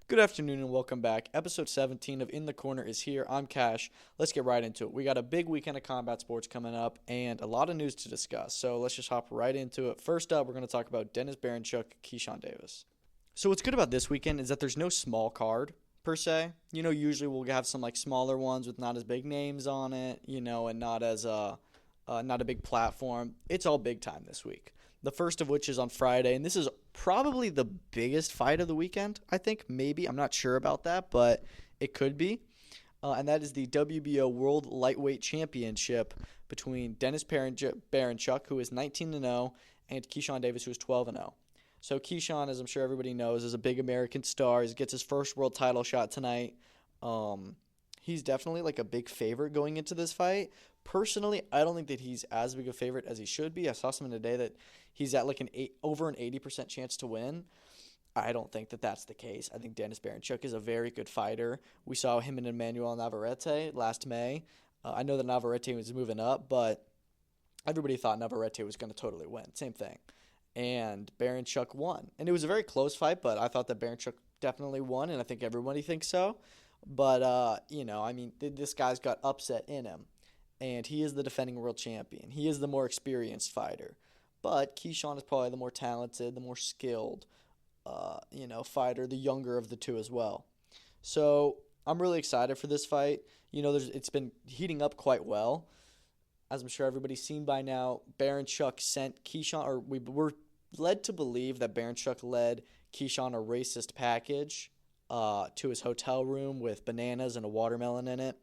Good afternoon and welcome back. Episode 17 of In the Corner is here. I'm Cash. Let's get right into it. We got a big weekend of combat sports coming up and a lot of news to discuss. So let's just hop right into it. First up, we're going to talk about Denys Berinchyk, Keyshawn Davis. So what's good about this weekend is that there's no small card per se. Usually we'll have some like smaller ones with not as big names on it, and not a big platform. It's all big time this week. The first of which is on Friday, and this is probably the biggest fight of the weekend, I think. Maybe. I'm not sure about that, but it could be. And that is the WBO World Lightweight Championship between Denys Berinchyk, who is 19-0, and Keyshawn Davis, who is 12-0. So Keyshawn, as I'm sure everybody knows, is a big American star. He gets his first world title shot tonight. He's definitely like a big favorite going into this fight. Personally, I don't think that he's as big a favorite as he should be. I saw something today that he's at like over an 80% chance to win. I don't think that that's the case. I think Denys Berinchyk is a very good fighter. We saw him and Emmanuel Navarrete last May. I know that Navarrete was moving up, but everybody thought Navarrete was going to totally win. Same thing. And Berinchyk won. And it was a very close fight, but I thought that Berinchyk definitely won, and I think everybody thinks so. But, this guy's got upset in him. And he is the defending world champion. He is the more experienced fighter. But Keyshawn is probably the more talented, the more skilled, fighter, the younger of the two as well. So I'm really excited for this fight. It's been heating up quite well. As I'm sure everybody's seen by now, Berinchyk sent Keyshawn, or we were led to believe that Berinchyk led Keyshawn a racist package to his hotel room with bananas and a watermelon in it.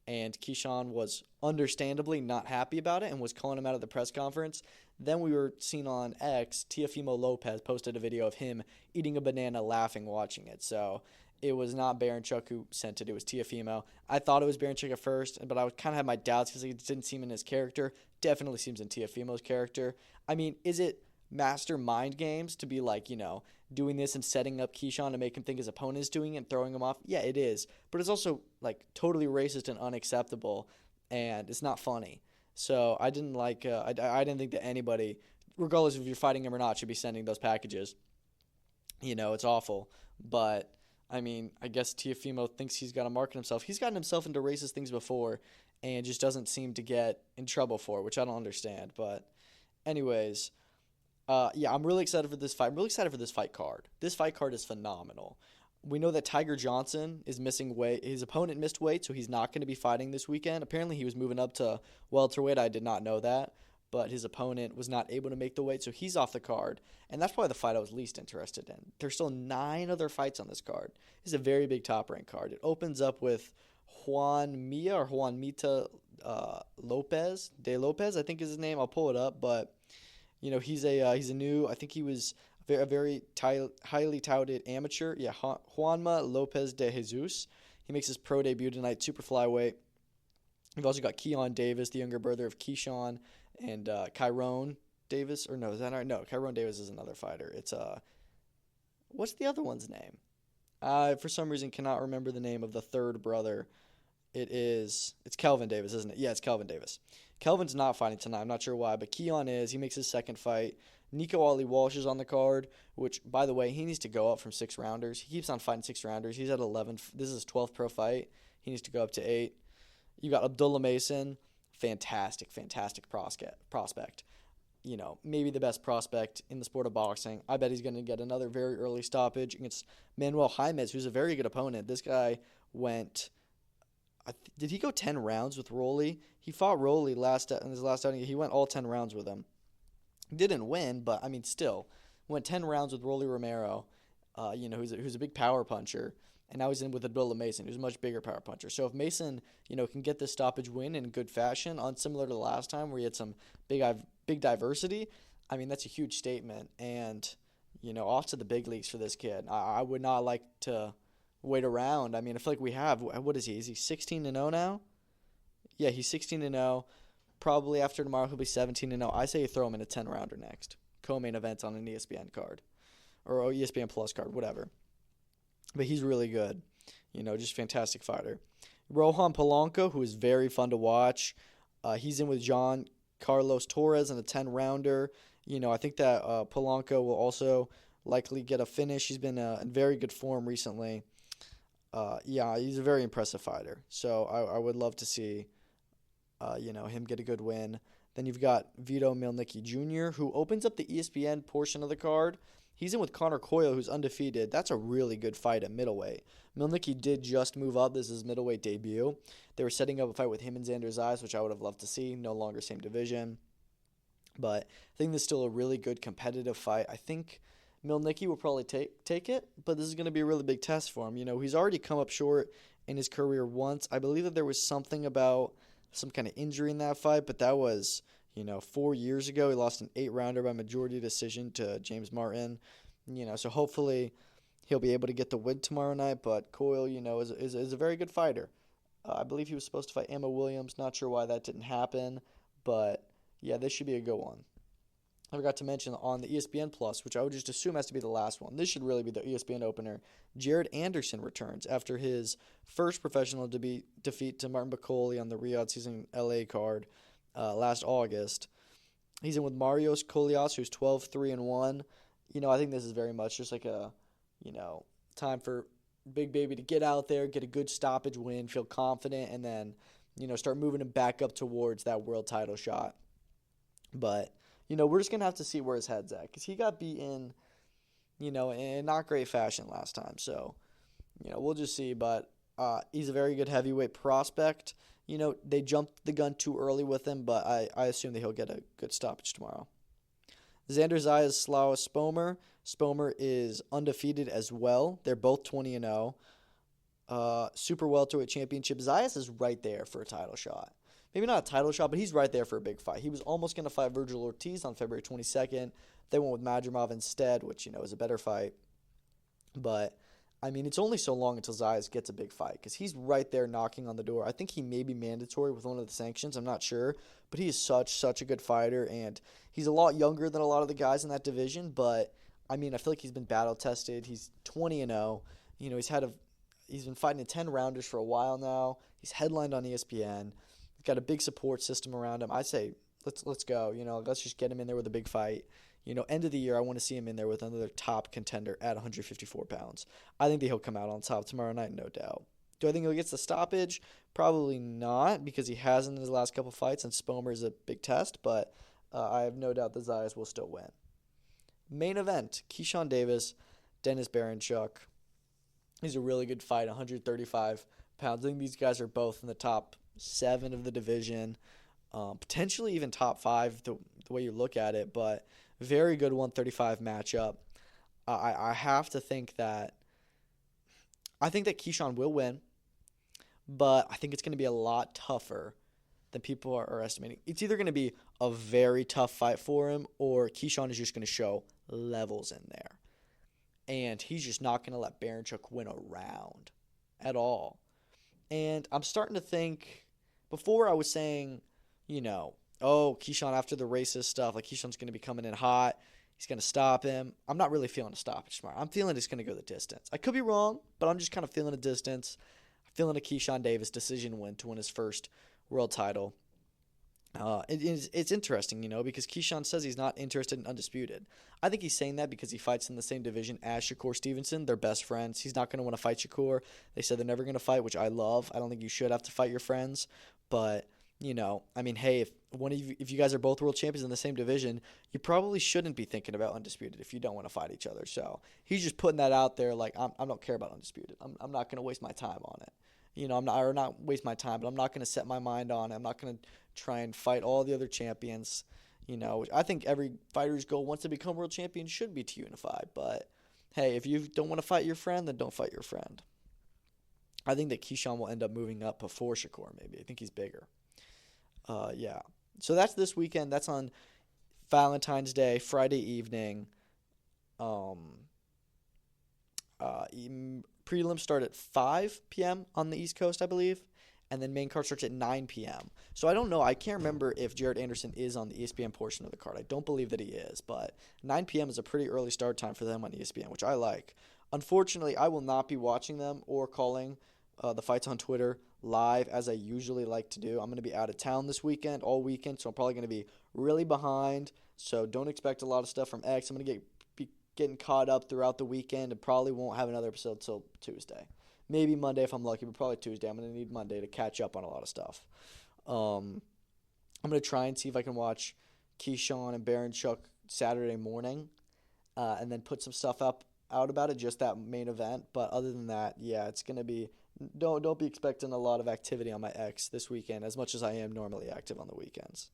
And Keyshawn was understandably not happy about it and was calling him out at the press conference. Then we were seen on X, Teofimo Lopez posted a video of him eating a banana laughing watching it. So it was not Berinchyk who sent it. It was Teofimo. I thought it was Berinchyk at first, but I kind of had my doubts because it didn't seem in his character. Definitely seems in Teofimo's character. I mean, is it mastermind games to be like, doing this and setting up Keyshawn to make him think his opponent is doing it and throwing him off? Yeah, it is. But it's also like totally racist and unacceptable, and it's not funny. So I didn't like. I didn't think that anybody, regardless if you're fighting him or not, should be sending those packages. It's awful. But I mean, I guess Teofimo thinks he's got to market himself. He's gotten himself into racist things before, and just doesn't seem to get in trouble for it, which I don't understand. But anyways. I'm really excited for this fight. I'm really excited for this fight card. This fight card is phenomenal. We know that Tiger Johnson is missing weight. His opponent missed weight, so he's not going to be fighting this weekend. Apparently, he was moving up to welterweight. I did not know that, but his opponent was not able to make the weight, so he's off the card. And that's probably the fight I was least interested in. There's still 9 other fights on this card. This is a very big top-ranked card. It opens up with Juan Mita Lopez. De Lopez, I think is his name. I'll pull it up, but he's a new. I think he was a very highly touted amateur. Yeah, Juanma Lopez de Jesus. He makes his pro debut tonight, super flyweight. We've also got Keon Davis, the younger brother of Keyshawn, and Kyrone Davis. Or no, is that right? No, Kyrone Davis is another fighter. It's what's the other one's name? I for some reason cannot remember the name of the third brother. It's Kelvin Davis, isn't it? Yeah, it's Kelvin Davis. Kelvin's not fighting tonight. I'm not sure why, but Keon is. He makes his second fight. Nico Ali Walsh is on the card, which, by the way, he needs to go up from 6-rounders. He keeps on fighting 6-rounders. He's at 11. This is his 12th pro fight. He needs to go up to 8. You got Abdullah Mason. Fantastic prospect. Maybe the best prospect in the sport of boxing. I bet he's going to get another very early stoppage against Manuel Jaimes, who's a very good opponent. This guy went... Did he go 10 rounds with Rolly? He fought Rolly in his last outing. He went all 10 rounds with him. He didn't win, but I mean, still went 10 rounds with Rolly Romero. Who's a big power puncher, and now he's in with Abdullah Mason, who's a much bigger power puncher. So if Mason, can get this stoppage win in good fashion, similar to the last time where he had some big diversity, I mean that's a huge statement. And off to the big leagues for this kid. I would not like to wait around. I mean, I feel like we have. What is he? Is he 16-0 now? Yeah, he's 16-0. Probably after tomorrow he'll be 17-0. I say you throw him in a 10-rounder next. Co-main event on an ESPN card. Or ESPN Plus card, whatever. But he's really good. Just fantastic fighter. Rohan Polanco, who is very fun to watch. He's in with John Carlos Torres in a 10-rounder. I think that Polanco will also likely get a finish. He's been in very good form recently. Yeah, he's a very impressive fighter. So I would love to see, him get a good win. Then you've got Vito Mielnicki Jr., who opens up the ESPN portion of the card. He's in with Connor Coyle, who's undefeated. That's a really good fight at middleweight. Mielnicki did just move up. This is his middleweight debut. They were setting up a fight with him and Xander Zayas, which I would have loved to see. No longer same division. But I think this is still a really good competitive fight. I think Mielnicki will probably take it, but this is going to be a really big test for him. He's already come up short in his career once. I believe that there was something about some kind of injury in that fight, but that was, 4 years ago. He lost an 8-rounder by majority decision to James Martin. So hopefully he'll be able to get the win tomorrow night, but Coyle, is a very good fighter. I believe he was supposed to fight Emma Williams. Not sure why that didn't happen, but yeah, this should be a good one. I forgot to mention on the ESPN Plus, which I would just assume has to be the last one. This should really be the ESPN opener. Jared Anderson returns after his first professional defeat to Martin Bakole on the Riyadh Season LA card last August. He's in with Marios Kolias, who's 12-3-1. I think this is very much just like a, time for Big Baby to get out there, get a good stoppage win, feel confident, and then, start moving him back up towards that world title shot. But we're just going to have to see where his head's at because he got beaten, in not great fashion last time. So, we'll just see. But he's a very good heavyweight prospect. They jumped the gun too early with him, but I assume that he'll get a good stoppage tomorrow. Xander Zayas, Slaus Spomer. Spomer is undefeated as well. They're both 20-0. Super welterweight championship. Zayas is right there for a title shot. Maybe not a title shot, but he's right there for a big fight. He was almost going to fight Virgil Ortiz on February 22nd. They went with Madrimov instead, which, is a better fight. But, it's only so long until Zayas gets a big fight because he's right there knocking on the door. I think he may be mandatory with one of the sanctions. I'm not sure. But he is such a good fighter, and he's a lot younger than a lot of the guys in that division. But, I feel like he's been battle-tested. He's 20-0. He's been fighting in 10-rounders for a while now. He's headlined on ESPN. Got a big support system around him. I say, let's go. Let's just get him in there with a big fight. End of the year, I want to see him in there with another top contender at 154 pounds. I think that he'll come out on top tomorrow night, no doubt. Do I think he'll get the stoppage? Probably not, because he hasn't in his last couple fights, and Spomer is a big test, but I have no doubt that Zayas will still win. Main event, Keyshawn Davis, Denys Berinchyk. He's a really good fight, 135 pounds. I think these guys are both in the top 7 of the division, potentially even top 5 the way you look at it, but very good 135 matchup. I have to think that Keyshawn will win, but I think it's going to be a lot tougher than people are estimating. It's either going to be a very tough fight for him, or Keyshawn is just going to show levels in there, and he's just not going to let Berinchyk win a round at all. And I'm starting to think, before I was saying, Keyshawn after the racist stuff, like Keyshawn's going to be coming in hot. He's going to stop him. I'm not really feeling a stoppage tomorrow. I'm feeling it's going to go the distance. I could be wrong, but I'm just kind of feeling a distance. I'm feeling a Keyshawn Davis decision win to win his first world title. It's interesting, because Keyshawn says he's not interested in undisputed. I think he's saying that because he fights in the same division as Shakur Stevenson. They're best friends. He's not going to want to fight Shakur. They said they're never going to fight, which I love. I don't think you should have to fight your friends. But, hey, if you guys are both world champions in the same division, you probably shouldn't be thinking about undisputed if you don't want to fight each other. So he's just putting that out there like, I don't care about undisputed. I'm not going to waste my time on it. Not waste my time, but I'm not going to set my mind on it. I'm not going to try and fight all the other champions. I think every fighter's goal once they become world champion should be to unify. But, hey, if you don't want to fight your friend, then don't fight your friend. I think that Keyshawn will end up moving up before Shakur, maybe. I think he's bigger. Yeah. So that's this weekend. That's on Valentine's Day, Friday evening. Prelims start at 5 p.m. on the East Coast, I believe. And then main card starts at 9 p.m. So I don't know. I can't remember if Jared Anderson is on the ESPN portion of the card. I don't believe that he is. But 9 p.m. is a pretty early start time for them on ESPN, which I like. Unfortunately, I will not be watching them or calling the fights on Twitter live as I usually like to do. I'm going to be out of town this weekend, all weekend, so I'm probably going to be really behind. So don't expect a lot of stuff from X. I'm going to be getting caught up throughout the weekend and probably won't have another episode till Tuesday. Maybe Monday if I'm lucky, but probably Tuesday. I'm going to need Monday to catch up on a lot of stuff. I'm going to try and see if I can watch Keyshawn and Berinchyk Saturday morning and then put some stuff out about it, just that main event. But other than that, yeah, it's going to be – don't be expecting a lot of activity on my X this weekend as much as I am normally active on the weekends.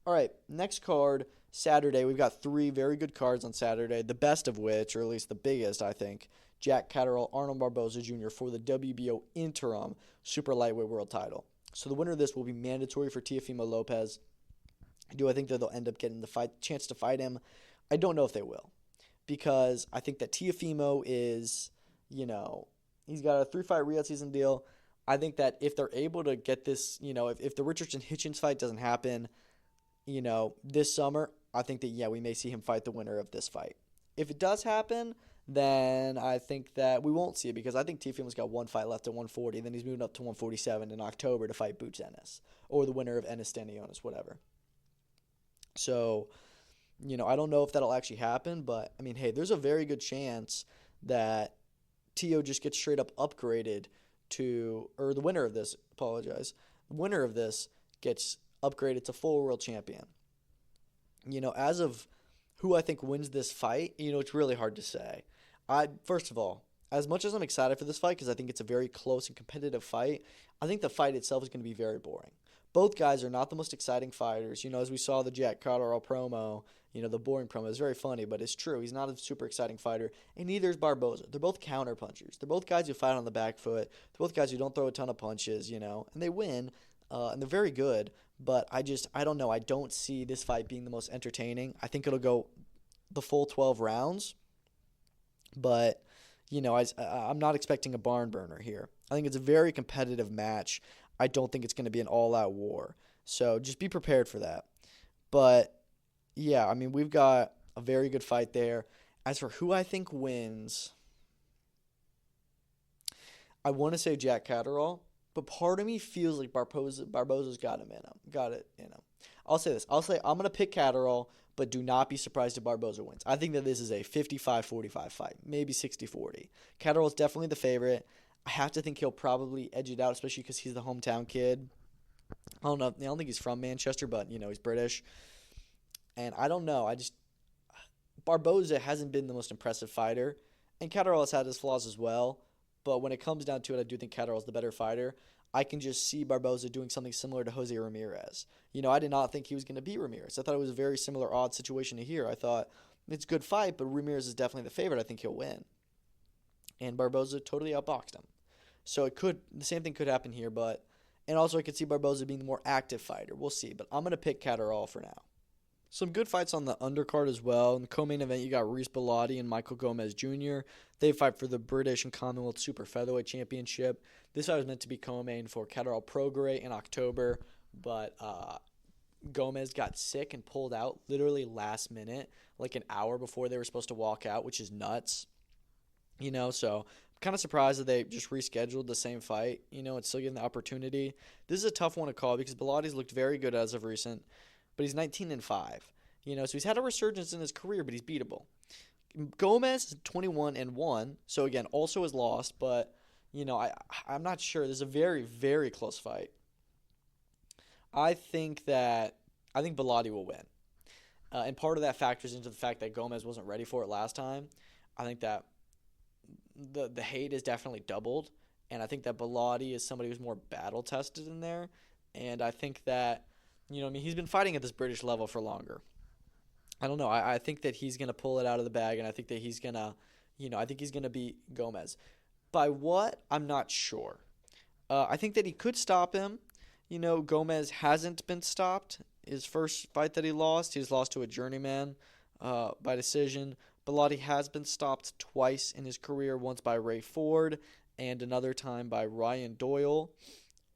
All right, next card, Saturday. We've got 3 very good cards on Saturday, the best of which, or at least the biggest, I think, Jack Catterall, Arnold Barboza Jr. for the WBO interim super lightweight world title. So the winner of this will be mandatory for Teofimo Lopez. Do I think that they'll end up getting the chance to fight him? I don't know if they will, because I think that Teofimo is, he's got a 3-fight Riyadh season deal. I think that if they're able to get this, if the Richardson-Hitchens fight doesn't happen, this summer, I think that, yeah, we may see him fight the winner of this fight. If it does happen, then I think that we won't see it, because I think Teofimo's got 1 fight left at 140, then he's moving up to 147 in October to fight Boots Ennis, or the winner of Ennis Stanionis, whatever. So, I don't know if that'll actually happen, but, I mean, hey, there's a very good chance that Teo just gets straight up upgraded or the winner of this, the winner of this gets upgraded to full world champion. As of who I think wins this fight, it's really hard to say. First of all, as much as I'm excited for this fight, because I think it's a very close and competitive fight, I think the fight itself is going to be very boring. Both guys are not the most exciting fighters. As we saw the Jack Catterall promo, the boring promo is very funny, but it's true. He's not a super exciting fighter, and neither is Barboza. They're both counter punchers. They're both guys who fight on the back foot. They're both guys who don't throw a ton of punches, and they win, and they're very good. But I don't know. I don't see this fight being the most entertaining. I think it'll go the full 12 rounds, but I'm not expecting a barn burner here. I think it's a very competitive match. I don't think it's going to be an all-out war. So just be prepared for that. But, yeah, I mean, we've got a very good fight there. As for who I think wins, I want to say Jack Catterall, but part of me feels like Barboza's got it in him. I'll say this. I'm going to pick Catterall, but do not be surprised if Barboza wins. I think that this is a 55-45 fight, maybe 60-40. Catterall's definitely the favorite. I have to think he'll probably edge it out, especially because he's the hometown kid. I don't know. I don't think he's from Manchester, but, he's British. And I don't know. Barboza hasn't been the most impressive fighter, and Catterall has had his flaws as well. But when it comes down to it, I do think Catterall's the better fighter. I can just see Barboza doing something similar to Jose Ramirez. I did not think he was going to beat Ramirez. I thought it was a very similar odd situation to here. I thought it's a good fight, but Ramirez is definitely the favorite. I think he'll win. And Barboza totally outboxed him. So the same thing could happen here, and also I could see Barboza being the more active fighter. We'll see, but I'm going to pick Catterall for now. Some good fights on the undercard as well. In the co-main event, you got Reece Bellotti and Michael Gomez Jr. They fight for the British and Commonwealth Super Featherweight Championship. This fight was meant to be co-main for Catterall Prograis in October, but Gomez got sick and pulled out literally last minute, like an hour before they were supposed to walk out, which is nuts. So I'm kind of surprised that they just rescheduled the same fight, and still getting the opportunity. This is a tough one to call because Bellotti's looked very good as of recent, but he's 19-5. So he's had a resurgence in his career, but he's beatable. Gomez is 21-1, so again, also has lost, but, I'm not sure. This is a very, very close fight. I think Bellotti will win. And part of that factors into the fact that Gomez wasn't ready for it last time. I think that the hate is definitely doubled, and I think that Bellotti is somebody who's more battle-tested in there, and I think that, he's been fighting at this British level for longer. I don't know. I think that he's going to pull it out of the bag, and I think that he's going to, I think he's going to beat Gomez. By what? I'm not sure. I think that he could stop him. Gomez hasn't been stopped. His first fight that he's lost to a journeyman by decision. Bellotti has been stopped twice in his career, once by Ray Ford and another time by Ryan Doyle.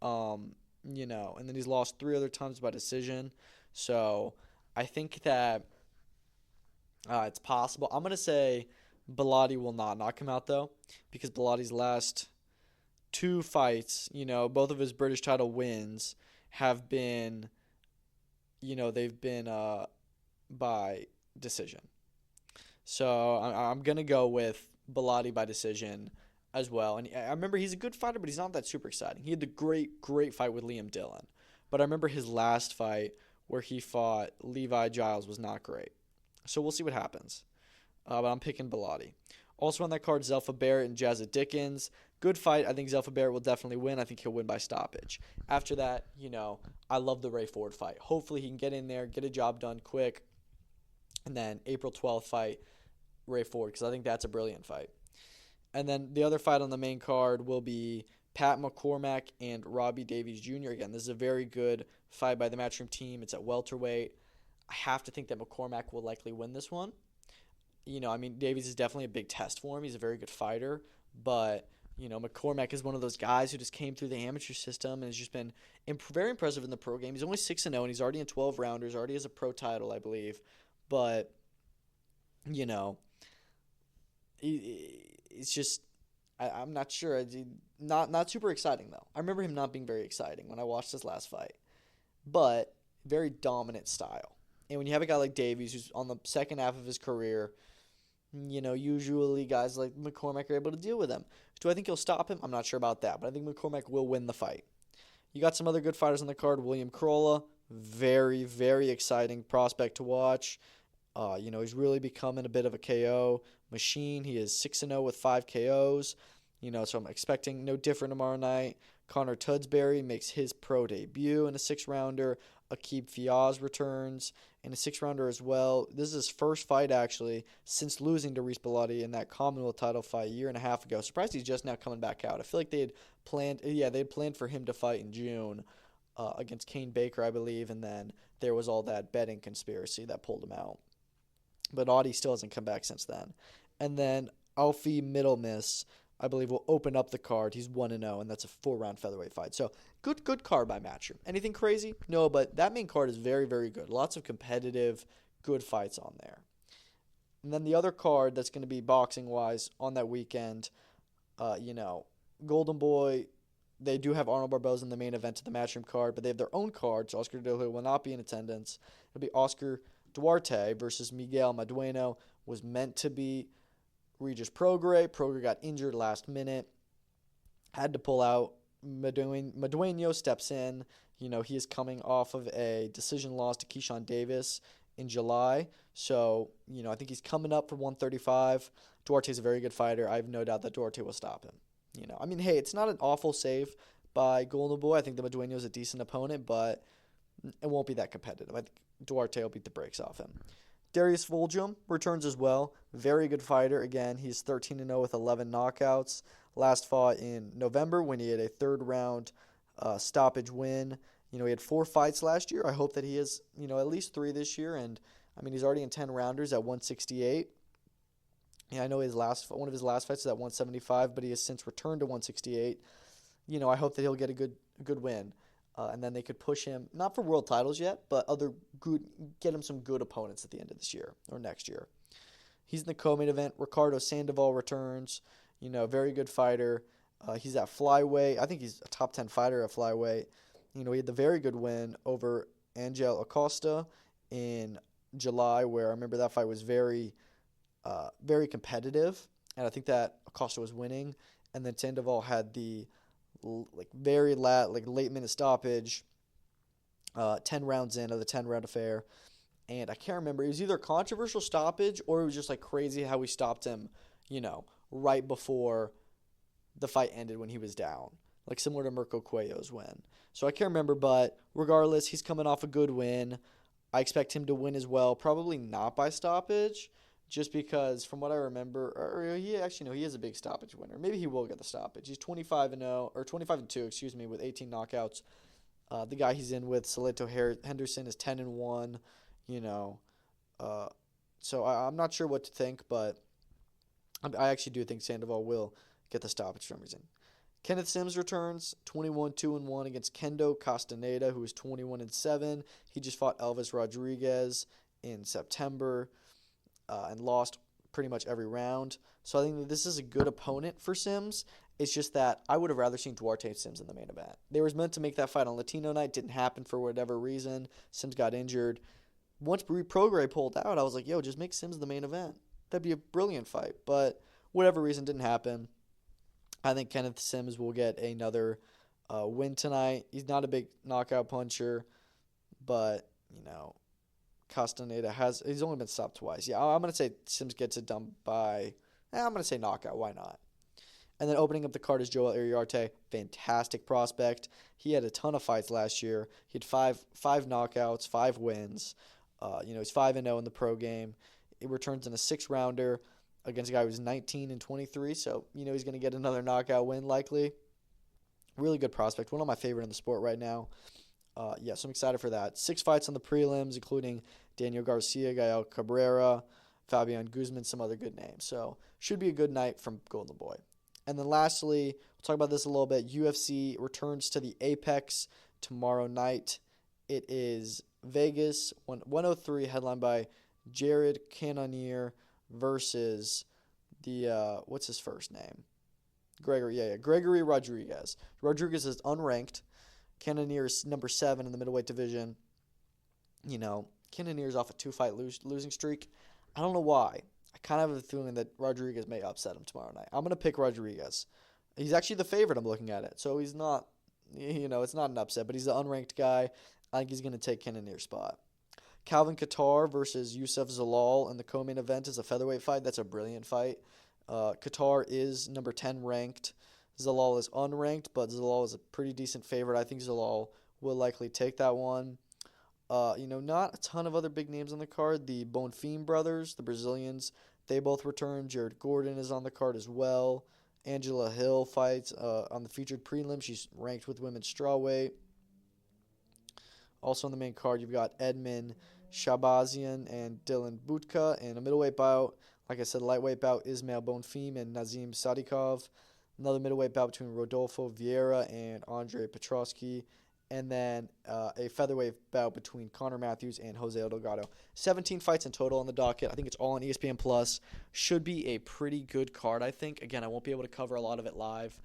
And then he's lost 3 other times by decision. So I think that it's possible. I'm going to say Bellotti will not knock him out, though, because Bellotti's last 2 fights, both of his British title wins have been, they've been by decision. So I'm going to go with Bellotti by decision as well. And I remember he's a good fighter, but he's not that super exciting. He had the great fight with Liam Dillon. But I remember his last fight where he fought Levi Giles was not great. So we'll see what happens. But I'm picking Bellotti. Also on that card, Zelfa Barrett and Jazza Dickens. Good fight. I think Zelfa Barrett will definitely win. I think he'll win by stoppage. After that, I love the Ray Ford fight. Hopefully he can get in there, get a job done quick. And then April 12th fight, Ray Ford, because I think that's a brilliant fight. And then the other fight on the main card will be Pat McCormack and Robbie Davies Jr. Again, this is a very good fight by the Matchroom team. It's at welterweight. I have to think that McCormack will likely win this one. Davies is definitely a big test for him. He's a very good fighter. But, McCormack is one of those guys who just came through the amateur system and has just been very impressive in the pro game. He's only 6-0, and he's already in 12 rounders, already has a pro title, I believe. But, it's just I'm not sure. Not super exciting, though. I remember him not being very exciting when I watched his last fight. But very dominant style. And when you have a guy like Davies who's on the second half of his career, usually guys like McCormack are able to deal with him. Do I think he'll stop him? I'm not sure about that, but I think McCormack will win the fight. You got some other good fighters on the card. William Crolla, very, very exciting prospect to watch. He's really becoming a bit of a KO machine. He is 6-0 with 5 KOs. So I'm expecting no different tomorrow night. Connor Tudsbury makes his pro debut in a 6-rounder. Aqib Fiaz returns in a 6-rounder as well. This is his first fight, actually, since losing to Reece Bellotti in that Commonwealth title fight a year and a half ago. Surprised he's just now coming back out. I feel like they had planned for him to fight in June against Kane Baker, I believe, and then there was all that betting conspiracy that pulled him out. But Audie still hasn't come back since then. And then Alfie Middlemiss, I believe, will open up the card. He's 1-0, and that's a 4-round featherweight fight. So good card by Matchroom. Anything crazy? No, but that main card is very, very good. Lots of competitive, good fights on there. And then the other card that's going to be boxing-wise on that weekend, Golden Boy, they do have Arnold Barboza in the main event of the Matchroom card, but they have their own card, so Oscar De La Hoya will not be in attendance. It'll be Oscar Duarte versus Miguel Madueno. Was meant to be Regis Prograis. Prograis got injured last minute. Had to pull out. Madueno steps in. He is coming off of a decision loss to Keyshawn Davis in July. So, I think he's coming up for 135. Duarte's a very good fighter. I have no doubt that Duarte will stop him. Hey, it's not an awful save by Golden Boy. I think the Madueno is a decent opponent, but it won't be that competitive. I think Duarte will beat the brakes off him. Darius Voljum returns as well. Very good fighter. Again, he's 13-0 with 11 knockouts. Last fought in November when he had a third-round stoppage win. He had 4 fights last year. I hope that he has, at least 3 this year. And, he's already in 10 rounders at 168. Yeah, I know one of his last fights is at 175, but he has since returned to 168. I hope that he'll get a good win. And then they could push him, not for world titles yet, but get him some good opponents at the end of this year or next year. He's in the co-main event. Ricardo Sandoval returns, very good fighter. He's at flyweight. I think he's a top 10 fighter at flyweight. He had the very good win over Angel Acosta in July, where I remember that fight was very, very competitive. And I think that Acosta was winning. And then Sandoval had the late minute stoppage, 10 rounds in of the 10-round affair. And I can't remember. It was either a controversial stoppage or it was just crazy how we stopped him, right before the fight ended when he was down. Similar to Mirko Cuello's win. So I can't remember, but regardless, he's coming off a good win. I expect him to win as well. Probably not by stoppage, just because from what I remember, he is a big stoppage winner. Maybe he will get the stoppage. He's 25-0 or 25-2, with 18 knockouts. The guy he's in with, Salito Henderson, is 10-1. So I'm not sure what to think, but I actually do think Sandoval will get the stoppage for some reason. Kenneth Sims returns, 21-2-1 against Kendo Castaneda, who is 21-7. He just fought Elvis Rodriguez in September. And lost pretty much every round. So I think that this is a good opponent for Sims. It's just that I would have rather seen Duarte and Sims in the main event. They were meant to make that fight on Latino night. Didn't happen for whatever reason. Sims got injured. Once Prograis pulled out, I was like, just make Sims the main event. that'd be a brilliant fight. But whatever reason didn't happen. I think Kenneth Sims will get another win tonight. He's not a big knockout puncher, but Castaneda he's only been stopped twice. Yeah, I'm gonna say Sims gets it done by. I'm gonna say knockout. Why not? And then opening up the card is Joel Iriarte, fantastic prospect. He had a ton of fights last year. He had five knockouts, 5 wins. He's 5-0 in the pro game. It returns in a 6-rounder against a guy who's 19 and 23. So he's gonna get another knockout win likely. Really good prospect. One of my favorite in the sport right now. So I'm excited for that. 6 fights on the prelims, including Daniel Garcia, Gael Cabrera, Fabian Guzman, some other good names. So should be a good night from Golden Boy. And then lastly, we'll talk about this a little bit. UFC returns to the Apex tomorrow night. It is Vegas, 103, headlined by Jared Cannonier versus the, what's his first name? Gregory Rodriguez. Rodriguez is unranked. Cannonier is number 7 in the middleweight division. Cannonier is off a 2-fight losing streak. I don't know why. I kind of have a feeling that Rodriguez may upset him tomorrow night. I'm going to pick Rodriguez. He's actually the favorite. I'm looking at it. So he's not, it's not an upset, but he's an unranked guy. I think he's going to take Cannonier's spot. Calvin Kattar versus Youssef Zalal in the co-main event is a featherweight fight. That's a brilliant fight. Kattar is number 10 ranked. Zalal is unranked, but Zalal is a pretty decent favorite. I think Zalal will likely take that one. Not a ton of other big names on the card. The Bonfim brothers, the Brazilians, they both return. Jared Gordon is on the card as well. Angela Hill fights on the featured prelim. She's ranked with women's strawweight. Also on the main card, you've got Edmund Shabazian and Dylan Butka. And a middleweight bout, like I said, lightweight bout, Ismail Bonfim and Nazim Sadikov. Another middleweight bout between Rodolfo Vieira and Andre Petrosky. And then a featherweight bout between Connor Matthews and Jose Delgado. 17 fights in total on the docket. I think it's all on ESPN+. Should be a pretty good card, I think. Again, I won't be able to cover a lot of it live,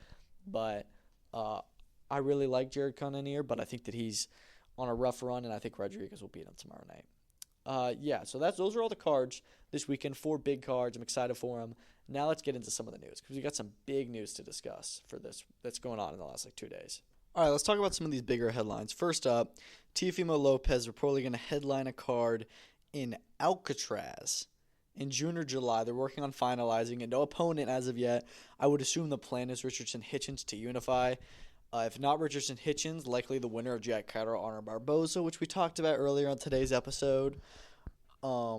but I really like Jared Cannonier, but I think that he's on a rough run, and I think Rodriguez will beat him tomorrow night. So those are all the cards this weekend. 4 big cards. I'm excited for them. Now let's get into some of the news, because we got some big news to discuss for this that's going on in the last 2 days. All right, let's talk about some of these bigger headlines. First up, Teofimo Lopez reportedly going to headline a card in Alcatraz in June or July. They're working on finalizing it. No opponent as of yet. I would assume the plan is Richardson-Hitchens to unify. If not Richardson-Hitchens, likely the winner of Jack Catterall, Arnold Barboza, which we talked about earlier on today's episode. I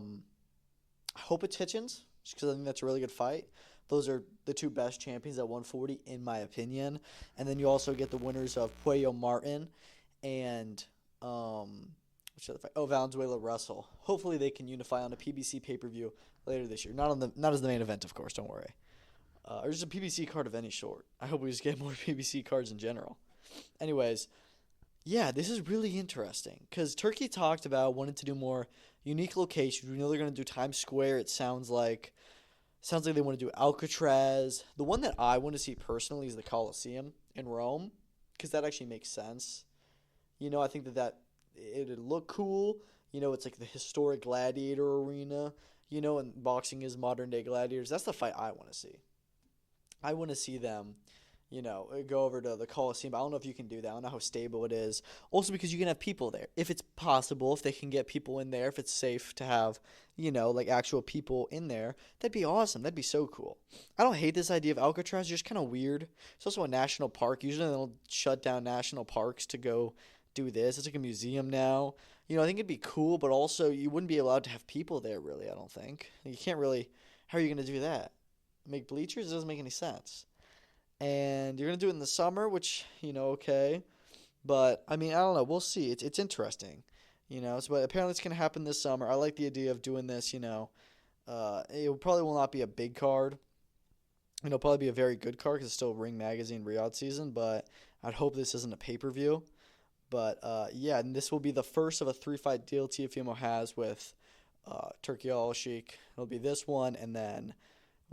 hope it's Hitchens, just because I think that's a really good fight. Those are the 2 best champions at 140, in my opinion. And then you also get the winners of Puello Martin and which other fight? Valenzuela Russell. Hopefully they can unify on a PBC pay-per-view later this year. Not as the main event, of course. Don't worry. Or just a PBC card of any sort. I hope we just get more PBC cards in general. Anyways, yeah, this is really interesting because Turkey talked about wanting to do more unique locations. We know they're going to do Times Square. It sounds like they want to do Alcatraz. The one that I want to see personally is the Colosseum in Rome, because that actually makes sense. I think that it'd look cool. It's like the historic gladiator arena, and boxing is modern-day gladiators. That's the fight I want to see. I want to see them, go over to the Colosseum. I don't know if you can do that. I don't know how stable it is. Also, because you can have people there. If it's possible, if they can get people in there, if it's safe to have, like actual people in there, that'd be awesome. That'd be so cool. I don't hate this idea of Alcatraz. It's just kind of weird. It's also a national park. Usually they'll shut down national parks to go do this. It's like a museum now. I think it'd be cool, but also you wouldn't be allowed to have people there, really, I don't think. You can't really – how are you going to do that? Make bleachers? It doesn't make any sense. And you're going to do it in the summer, which, okay. But, I don't know. We'll see. It's interesting, but apparently it's going to happen this summer. I like the idea of doing this, it probably will not be a big card. It'll probably be a very good card because it's still Ring Magazine Riyadh season, but I'd hope this isn't a pay-per-view. But, and this will be the first of a 3-fight deal Teofimo has with Turki Usyk. It'll be this one, and then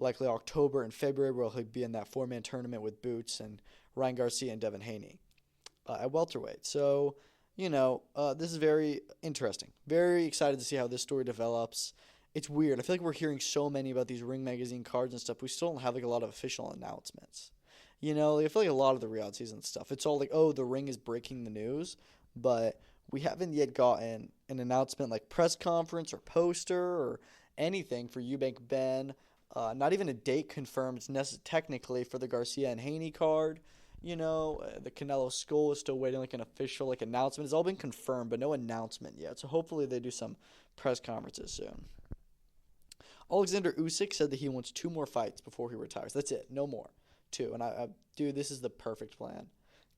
likely October and February where he'll be in that 4-man tournament with Boots and Ryan Garcia and Devin Haney at welterweight. So, this is very interesting. Very excited to see how this story develops. it's weird. I feel like we're hearing so many about these Ring Magazine cards and stuff. We still don't have like a lot of official announcements. Like, I feel like a lot of the reality season stuff, it's all like, oh, the Ring is breaking the news, but we haven't yet gotten an announcement like press conference or poster or anything for Eubank Ben. Not even a date confirmed technically for the Garcia and Haney card. The Canelo Skull is still waiting like an official like announcement. It's all been confirmed, but no announcement yet. So hopefully they do some press conferences soon. Oleksandr Usyk said that he wants 2 more fights before he retires. That's it, no more. 2. And dude, this is the perfect plan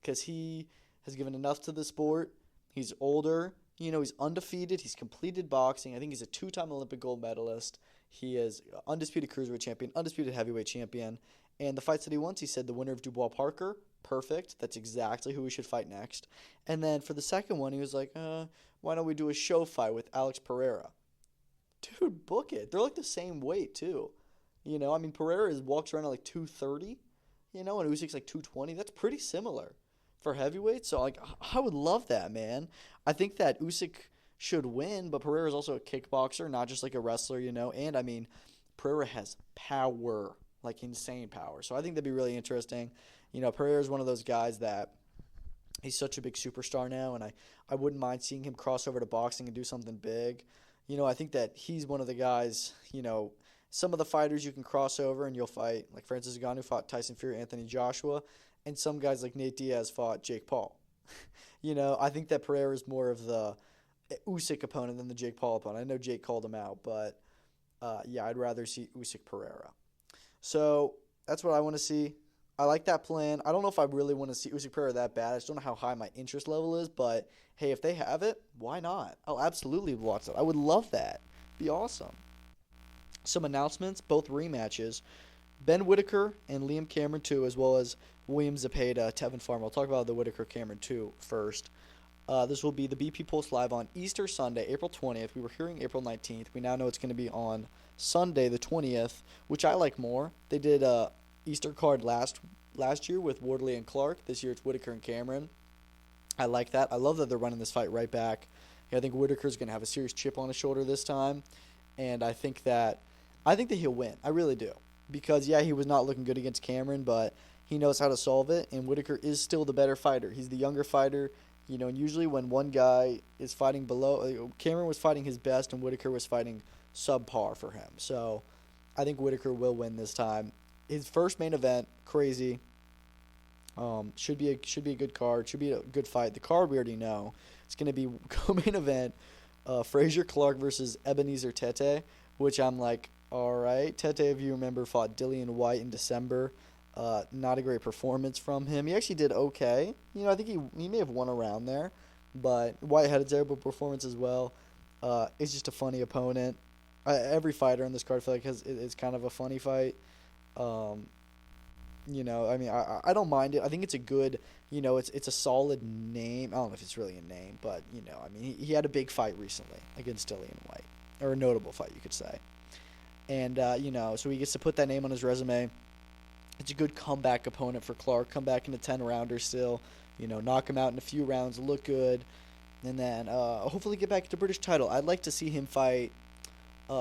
because he has given enough to the sport. He's older. He's undefeated. He's completed boxing. I think he's a 2-time Olympic gold medalist. He is undisputed cruiserweight champion, undisputed heavyweight champion. And the fights that he wants, he said the winner of Dubois Parker, perfect. That's exactly who we should fight next. And then for the second one, he was like, why don't we do a show fight with Alex Pereira? Dude, book it. They're like the same weight, too. Pereira walks around at like 230, and Usyk's like 220. That's pretty similar for heavyweight. So, like, I would love that, man. I think that Usyk should win, but Pereira's also a kickboxer, not just like a wrestler, And, Pereira has power, like insane power. So I think that'd be really interesting. Pereira's one of those guys that he's such a big superstar now, and I wouldn't mind seeing him cross over to boxing and do something big. I think that he's one of the guys, some of the fighters you can cross over and you'll fight, like Francis Ngannou fought Tyson Fury, Anthony Joshua, and some guys like Nate Diaz fought Jake Paul. I think that Pereira is more of the Usyk opponent than the Jake Paul opponent. I know Jake called him out, but I'd rather see Usyk Pereira. So that's what I want to see. I like that plan. I don't know if I really want to see Usyk Pereira that bad. I just don't know how high my interest level is, but hey, if they have it, why not? I'll absolutely watch that. I would love that. Be awesome. Some announcements, both rematches. Ben Whitaker and Liam Cameron 2, as well as William Zepeda, Tevin Farmer. I'll talk about the Whitaker Cameron 2 first. This will be the BP Pulse Live on Easter Sunday, April 20th. We were hearing April 19th. We now know it's going to be on Sunday, the 20th, which I like more. They did Easter card last year with Wardley and Clark. This year it's Whitaker and Cameron. I like that. I love that they're running this fight right back. I think Whitaker's going to have a serious chip on his shoulder this time, and I think that he'll win. I really do. Because, he was not looking good against Cameron, but he knows how to solve it, and Whitaker is still the better fighter. He's the younger fighter, and usually when one guy is fighting below, Cameron was fighting his best, and Whitaker was fighting subpar for him. So I think Whitaker will win this time. His first main event, crazy. Should be a good card. Should be a good fight. The card we already know. It's going to be co-main event, Frazier Clark versus Ebenezer Tete, which I'm like, all right. Tete, if you remember, fought Dillian White in December. Not a great performance from him. He actually did okay. I think he may have won a round there, but White had a terrible performance as well. It's just a funny opponent. Every fighter on this card I feel like is kind of a funny fight. I don't mind it. I think it's a good, it's a solid name. I don't know if it's really a name, but, he had a big fight recently against Dillian White, or a notable fight, you could say. And, so he gets to put that name on his resume. It's a good comeback opponent for Clark. Come back in a 10-rounder still, knock him out in a few rounds, look good, and then hopefully get back to British title. I'd like to see him fight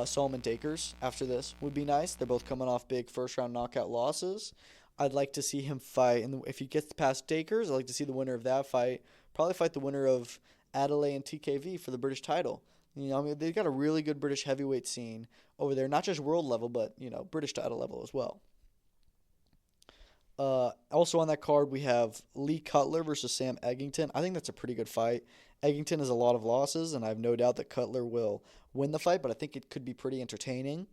Solomon Dakers after this. Would be nice. They're both coming off big first-round knockout losses. I'd like to see him fight, and if he gets past Dakers, I'd like to see the winner of that fight probably fight the winner of Adelaide and TKV for the British title. They've got a really good British heavyweight scene over there, not just world level, but, British title level as well. Also on that card, we have Lee Cutler versus Sam Eggington. I think that's a pretty good fight. Eggington has a lot of losses, and I have no doubt that Cutler will win the fight, but I think it could be pretty entertaining.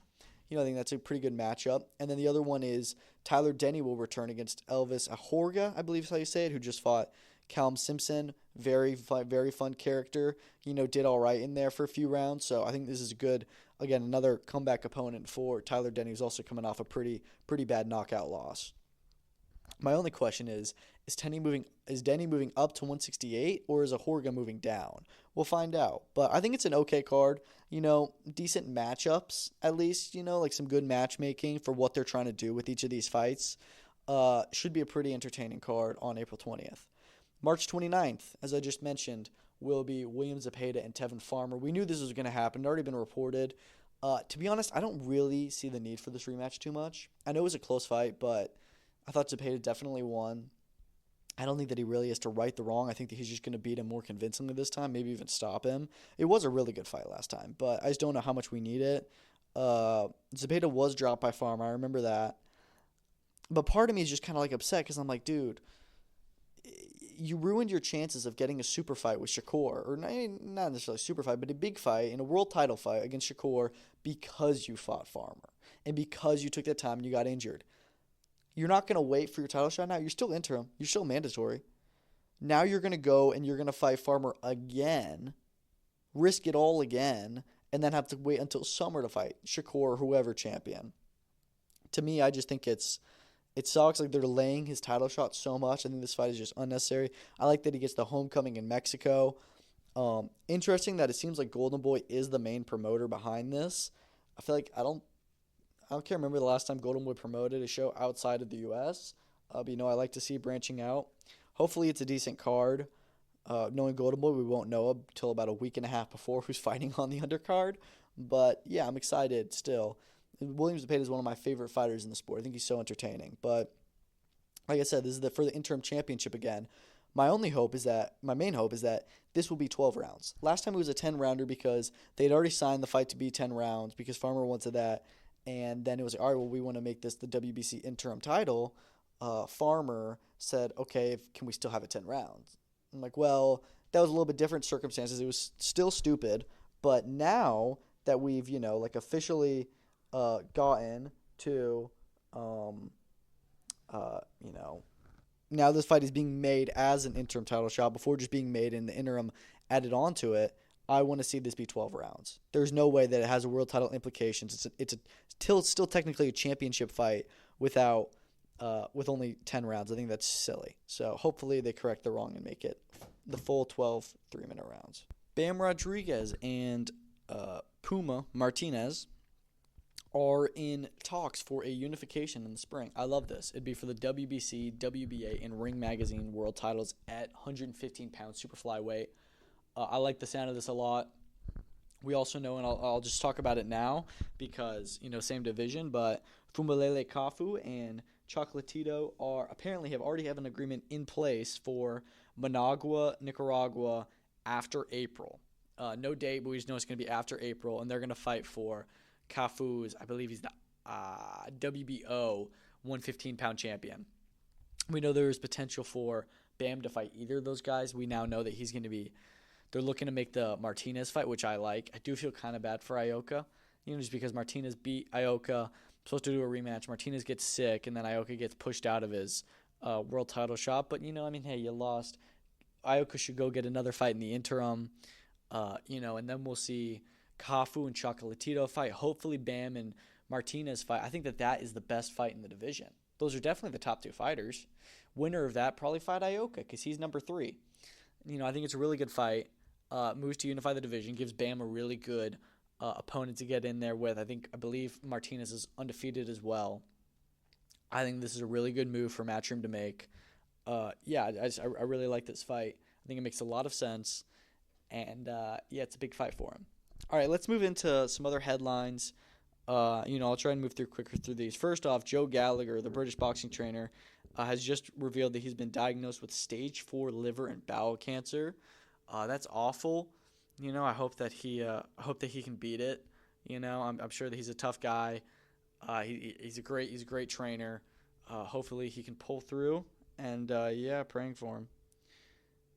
I think that's a pretty good matchup. And then the other one is Tyler Denny will return against Elvis Ahorga, I believe is how you say it, who just fought Callum Simpson. Very fun character. Did all right in there for a few rounds. So I think this is a good, again, another comeback opponent for Tyler Denny, who's also coming off a pretty bad knockout loss. My only question is Denny moving up to 168 or is Ahorga moving down? We'll find out. But I think it's an okay card. Decent matchups at least, like some good matchmaking for what they're trying to do with each of these fights. Should be a pretty entertaining card on April 20th. March 29th, as I just mentioned, will be William Zepeda and Tevin Farmer. We knew this was going to happen. It had already been reported. To be honest, I don't really see the need for this rematch too much. I know it was a close fight, but I thought Zepeda definitely won. I don't think that he really has to right the wrong. I think that he's just going to beat him more convincingly this time, maybe even stop him. It was a really good fight last time, but I just don't know how much we need it. Zepeda was dropped by Farmer. I remember that. But part of me is just kind of like upset because I'm like, dude, you ruined your chances of getting a super fight with Shakur, or not necessarily a super fight, but a big fight in a world title fight against Shakur because you fought Farmer and because you took that time and you got injured. You're not going to wait for your title shot now. You're still interim. You're still mandatory. Now you're going to go and you're going to fight Farmer again, risk it all again, and then have to wait until summer to fight Shakur or whoever champion. To me, I just think it sucks. Like, they're delaying his title shot so much. I think this fight is just unnecessary. I like that he gets the homecoming in Mexico. Interesting that it seems like Golden Boy is the main promoter behind this. I feel like I can't remember the last time Golden Boy promoted a show outside of the U.S. But, I like to see branching out. Hopefully it's a decent card. Knowing Golden Boy, we won't know until about a week and a half before who's fighting on the undercard. But, yeah, I'm excited still. William Zepeda is one of my favorite fighters in the sport. I think he's so entertaining. But, like I said, this is for the interim championship again. My main hope is that this will be 12 rounds. Last time it was a 10-rounder because they had already signed the fight to be 10 rounds because Farmer wanted that. And then it was, all right, well, we want to make this the WBC interim title. Farmer said, okay, can we still have it 10 rounds? I'm like, well, that was a little bit different circumstances. It was still stupid. But now that we've, officially gotten to, now this fight is being made as an interim title shot before just being made in the interim added onto it. I want to see this be 12 rounds. There's no way that it has a world title implications. It's still technically a championship fight with only 10 rounds. I think that's silly. So hopefully they correct the wrong and make it the full 12 3-minute rounds. Bam Rodriguez and Puma Martinez are in talks for a unification in the spring. I love this. It'd be for the WBC, WBA, and Ring Magazine world titles at 115-pound super flyweight. I like the sound of this a lot. We also know, and I'll just talk about it now because, same division, but Fumbulele Kafu and Chocolatito already have an agreement in place for Managua, Nicaragua after April. No date, but we just know it's going to be after April, and they're going to fight for Kafu's, I believe he's the WBO 115-pound champion. We know there is potential for Bam to fight either of those guys. We now know that he's going to be – they're looking to make the Martinez fight, which I like. I do feel kind of bad for Ioka, just because Martinez beat Ioka, supposed to do a rematch. Martinez gets sick, and then Ioka gets pushed out of his world title shot. But, hey, you lost. Ioka should go get another fight in the interim, and then we'll see Kafu and Chocolatito fight. Hopefully Bam and Martinez fight. I think that is the best fight in the division. Those are definitely the top two fighters. Winner of that probably fight Ioka because he's number 3. I think it's a really good fight. Moves to unify the division, gives Bam a really good opponent to get in there with. I believe Martinez is undefeated as well. I think this is a really good move for Matchroom to make. I really like this fight. I think it makes a lot of sense, and it's a big fight for him. All right, let's move into some other headlines. I'll try and move quicker through these. First off, Joe Gallagher, the British boxing trainer, has just revealed that he's been diagnosed with stage 4 liver and bowel cancer. That's awful. I hope that he can beat it. I'm sure that he's a tough guy. He's a great trainer. Hopefully he can pull through. And praying for him.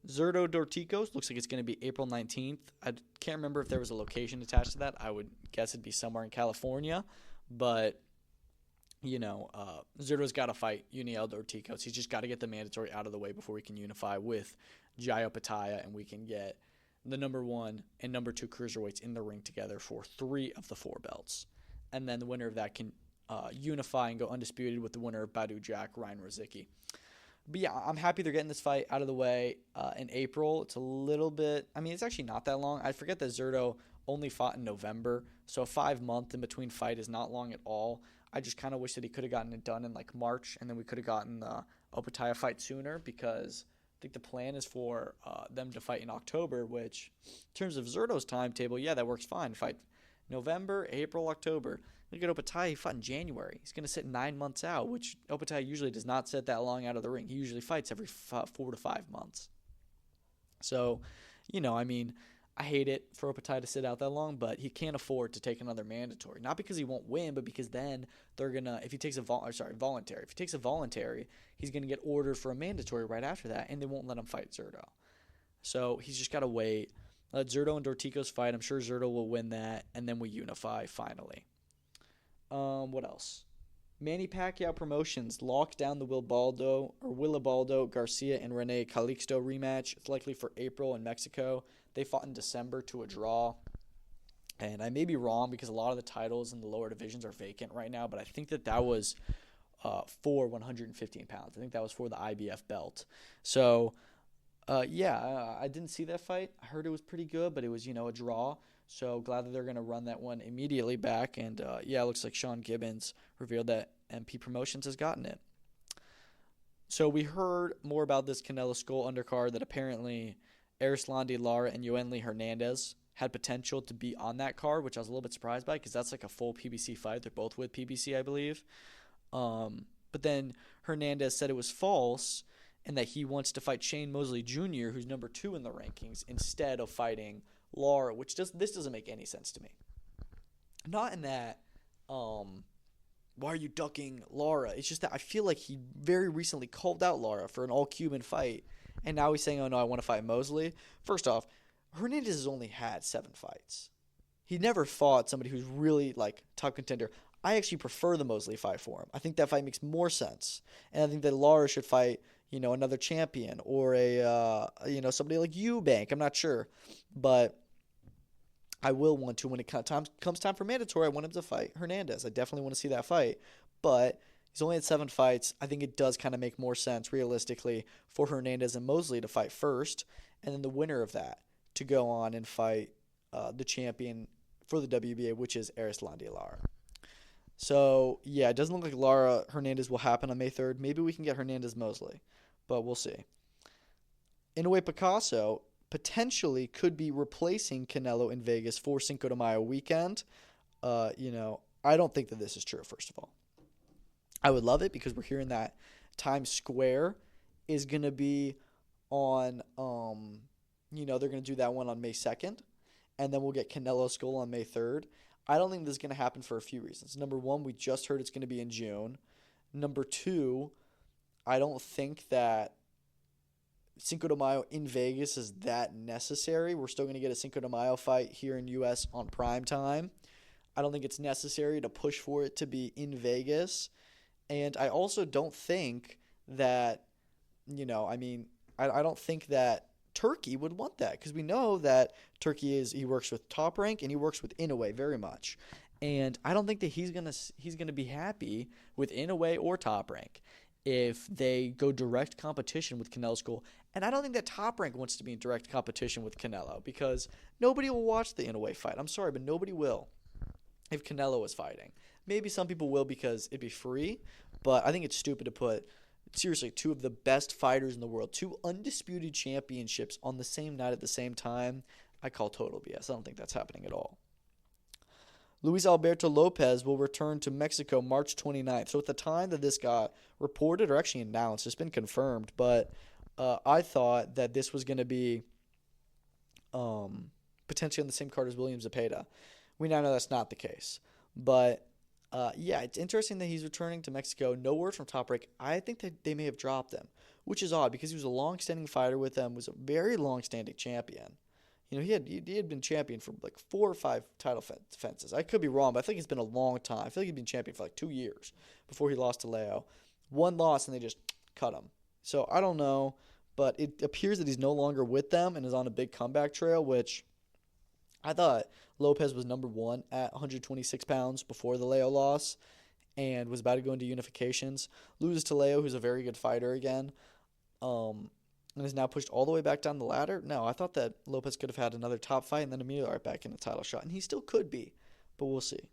Zurdo Dorticos looks like it's going to be April 19th. I can't remember if there was a location attached to that. I would guess it'd be somewhere in California. But, Zurdo's got to fight Uniel Dorticos. He's just got to get the mandatory out of the way before we can unify with Jayo Pataya, and we can get the number 1 and number 2 cruiserweights in the ring together for 3 of the 4 belts. And then the winner of that can unify and go undisputed with the winner of Badu Jack, Ryan Rozicki. But I'm happy they're getting this fight out of the way in April. It's a little bit – it's actually not that long. I forget that Zurdo only fought in November, so a 5-month in between fight is not long at all. I just kind of wish that he could have gotten it done in March, and then we could have gotten the Opataya fight sooner because I think the plan is for them to fight in October, which in terms of Zurdo's timetable, that works fine. Fight November, April, October. Look at Opetaia. He fought in January. He's going to sit 9 months out, which Opetaia usually does not sit that long out of the ring. He usually fights every 4 to 5 months. So, I hate it for Opetaia to sit out that long, but he can't afford to take another mandatory. Not because he won't win, but because then they're going to, if he takes a voluntary. If he takes a voluntary, he's going to get ordered for a mandatory right after that, and they won't let him fight Zurdo. So he's just got to wait. Let Zurdo and Dorticos fight. I'm sure Zurdo will win that, and then we unify finally. What else? Manny Pacquiao Promotions locked down the Willibaldo Garcia and Rene Calixto rematch. It's likely for April in Mexico. They fought in December to a draw. And I may be wrong because a lot of the titles in the lower divisions are vacant right now, but I think that was for 115 pounds. I think that was for the IBF belt. So, I didn't see that fight. I heard it was pretty good, but it was, a draw. So glad that they're going to run that one immediately back. And, it looks like Sean Gibbons revealed that MP Promotions has gotten it. So we heard more about this Canelo Skull undercard that apparently Erislandy Lara and Yoenli Hernandez had potential to be on that card, which I was a little bit surprised by because that's like a full PBC fight. They're both with PBC, I believe. But then Hernandez said it was false and that he wants to fight Shane Mosley Jr., who's number 2 in the rankings, instead of fighting Lara, this doesn't make any sense to me. Not in that, why are you ducking Lara? It's just that I feel like he very recently called out Lara for an all-Cuban fight, and now he's saying, oh, no, I want to fight Mosley. First off, Hernandez has only had 7 fights. He never fought somebody who's really, top contender. I actually prefer the Mosley fight for him. I think that fight makes more sense. And I think that Lara should fight, another champion or somebody like Eubank. I'm not sure. But I will want to, when it comes time for mandatory, I want him to fight Hernandez. I definitely want to see that fight. But he's only had 7 fights. I think it does kind of make more sense, realistically, for Hernandez and Mosley to fight first, and then the winner of that to go on and fight the champion for the WBA, which is Erislandy Lara. So, it doesn't look like Lara Hernandez will happen on May 3rd. Maybe we can get Hernandez-Mosley, but we'll see. Inoue Picasso potentially could be replacing Canelo in Vegas for Cinco de Mayo weekend. I don't think that this is true, first of all. I would love it because we're hearing that Times Square is going to be on, they're going to do that one on May 2nd, and then we'll get Canelo Skull on May 3rd. I don't think this is going to happen for a few reasons. Number one, we just heard it's going to be in June. Number two, I don't think that Cinco de Mayo in Vegas is that necessary. We're still going to get a Cinco de Mayo fight here in U.S. on prime time. I don't think it's necessary to push for it to be in Vegas. And I also don't think that, I don't think that Turkey would want that because we know that Turkey he works with Top Rank and he works with Inoue very much. And I don't think that he's gonna be happy with Inoue or Top Rank if they go direct competition with Canelo Skull. And I don't think that Top Rank wants to be in direct competition with Canelo because nobody will watch the Inoue fight. I'm sorry, but nobody will if Canelo is fighting. Maybe some people will because it'd be free, but I think it's stupid to put, seriously, 2 of the best fighters in the world, 2 undisputed championships on the same night at the same time. I call total BS. I don't think that's happening at all. Luis Alberto Lopez will return to Mexico March 29th. So at the time that this got reported or actually announced, it's been confirmed, but I thought that this was going to be potentially on the same card as William Zepeda. We now know that's not the case. But it's interesting that he's returning to Mexico. No word from Top Rank. I think that they may have dropped him, which is odd because he was a long-standing fighter with them, was a very long-standing champion. He had been champion for 4 or 5 title defenses. I could be wrong, but I think it's been a long time. I feel like he'd been champion for 2 years before he lost to Leo. 1 loss, and they just cut him. So I don't know, but it appears that he's no longer with them and is on a big comeback trail, which I thought Lopez was number 1 at 126 pounds before the Leo loss and was about to go into unifications. Loses to Leo, who's a very good fighter again, and is now pushed all the way back down the ladder. No, I thought that Lopez could have had another top fight and then immediately right back in a title shot, and he still could be, but we'll see.